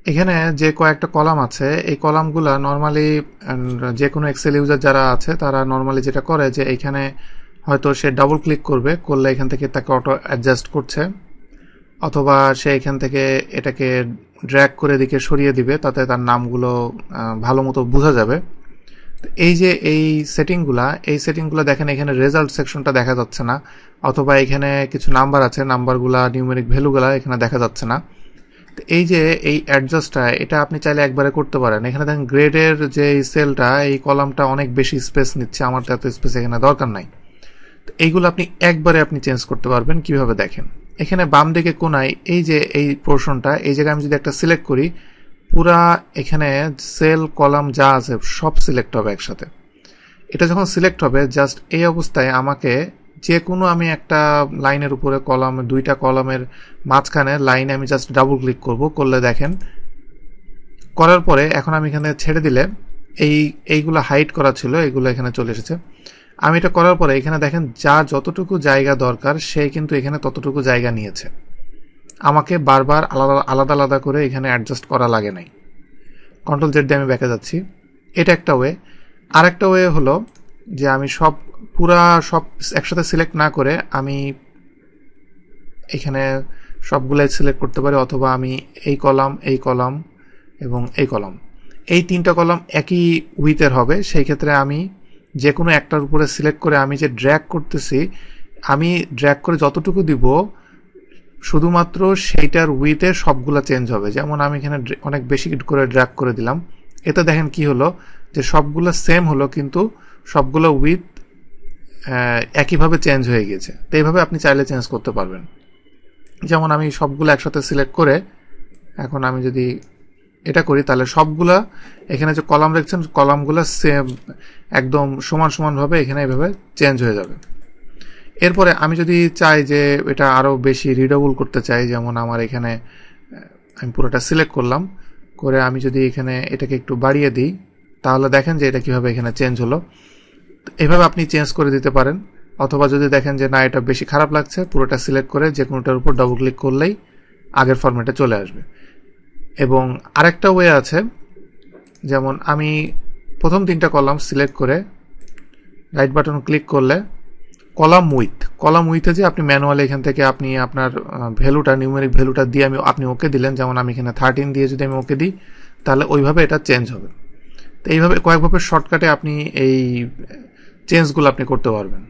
এখানে যে কয়েকটা কলাম আছে এই কলামগুলা নর্মালি যে কোনো এক্সেল ইউজার যারা আছে তারা নর্মালি যেটা করে যে এখানে হয়তো সে ডাবল ক্লিক করলে এখান থেকে তাকে অটো অ্যাডজাস্ট করছে, অথবা সে এখান থেকে এটাকে ড্র্যাগ করে দিকে সরিয়ে দিবে, তাতে তার নামগুলো ভালো মতো বোঝা যাবে। এই যে এই সেটিংগুলা দেখেন এখানে রেজাল্ট সেকশনটা দেখা যাচ্ছে না, অথবা এখানে কিছু নাম্বার আছে, নাম্বারগুলা নিউমেরিক ভ্যালুগুলা এখানে দেখা যাচ্ছে না। এই যে এই অ্যাডজাস্টটা এটা আপনি চাইলে একবারে করতে পারেন। এখানে দেখেন গ্রেডের যে সেলটা এই কলামটা অনেক বেশি স্পেস নিচ্ছে, আমার তো এত স্পেস এখানে দরকার নাই। এইগুলো আপনি একবারে আপনি চেঞ্জ করতে পারবেন। কিভাবে দেখেন, এখানে বাম দিকে কোনায় এই যে এই পোর্শনটা, এই জায়গায় আমি যদি একটা সিলেক্ট করি, পুরা এখানে সেল কলাম যা আছে সব সিলেক্ট হবে একসাথে। এটা যখন সিলেক্ট হবে জাস্ট এই অবস্থায় আমাকে যে কোনো আমি একটা লাইনের উপরে কলাম, দুইটা কলামের মাঝখানে লাইনে আমি জাস্ট ডাবল ক্লিক করলে দেখেন, করার পরে এখন আমি এখানে ছেড়ে দিলে এইগুলো হাইড করা ছিল, এগুলো এখানে চলে এসেছে। আমি এটা করার পরে এখানে দেখেন যা যতটুকু জায়গা দরকার সে কিন্তু এখানে ততটুকু জায়গা নিয়েছে, আমাকে বারবার আলাদা আলাদা করে এখানে অ্যাডজাস্ট করা লাগে নাই। কন্ট্রোল জেড দিয়ে আমি ব্যাকে যাচ্ছি, এটা একটা ওয়ে। আর একটা ওয়ে হলো যে আমি সব একসাথে সিলেক্ট না করে আমি এখানে সবগুলাই সিলেক্ট করতে পারি, অথবা আমি এই কলাম এবং এই কলাম, এই তিনটা কলাম একই উইথের হবে। সেই ক্ষেত্রে আমি যে কোনো একটার উপরে সিলেক্ট করে আমি যে ড্র্যাগ করতেছি, আমি ড্র্যাগ করে যতটুকু দিব শুধুমাত্র সেইটার উইথে সবগুলা চেঞ্জ হবে। যেমন আমি এখানে অনেক বেশি করে ড্র্যাগ করে দিলাম, এতে দেখেন কি হলো যে সবগুলো সেম হলো, কিন্তু সবগুলো উইথ একইভাবে চেঞ্জ হয়ে গেছে। তো এইভাবে আপনি চাইলে চেঞ্জ করতে পারবেন। যেমন আমি সবগুলো একসাথে সিলেক্ট করে এখন আমি যদি এটা করি, তাহলে সবগুলা এখানে যে কলাম দেখছেন কলামগুলো সেম একদম সমানভাবে এখানে এইভাবে চেঞ্জ হয়ে যাবে। এরপরে আমি যদি চাই যে এটা আরও বেশি রিডেবল করতে চাই, যেমন আমার এখানে আমি পুরোটা সিলেক্ট করলাম, করে আমি যদি এখানে এটাকে একটু বাড়িয়ে দিই, তাহলে দেখেন যে এটা কীভাবে এখানে চেঞ্জ হলো। এভাবে আপনি চেঞ্জ করে দিতে পারেন। অথবা যদি দেখেন যে না এটা বেশি খারাপ লাগছে, পুরোটা সিলেক্ট করে যে কোনোটার উপর ডাবল ক্লিক করলেই আগের ফরম্যাটে চলে আসবে। এবং আরেকটা ওয়ে আছে, যেমন আমি প্রথম তিনটা কলাম সিলেক্ট করে রাইট বাটন ক্লিক করলে কলাম উইথে যে আপনি ম্যানুয়ালি এখান থেকে আপনি আপনার ভ্যালুটা, নিউমেরিক ভ্যালুটা দিয়ে আপনি ওকে দিলেন, যেমন আমি এখানে 13 দিয়ে যদি আমি ওকে দিই, তাহলে ওইভাবে এটা চেঞ্জ হবে। তো এইভাবে কয়েকভাবে শর্টকাটে আপনি এই চেঞ্জগুলো আপনি করতে পারবেন।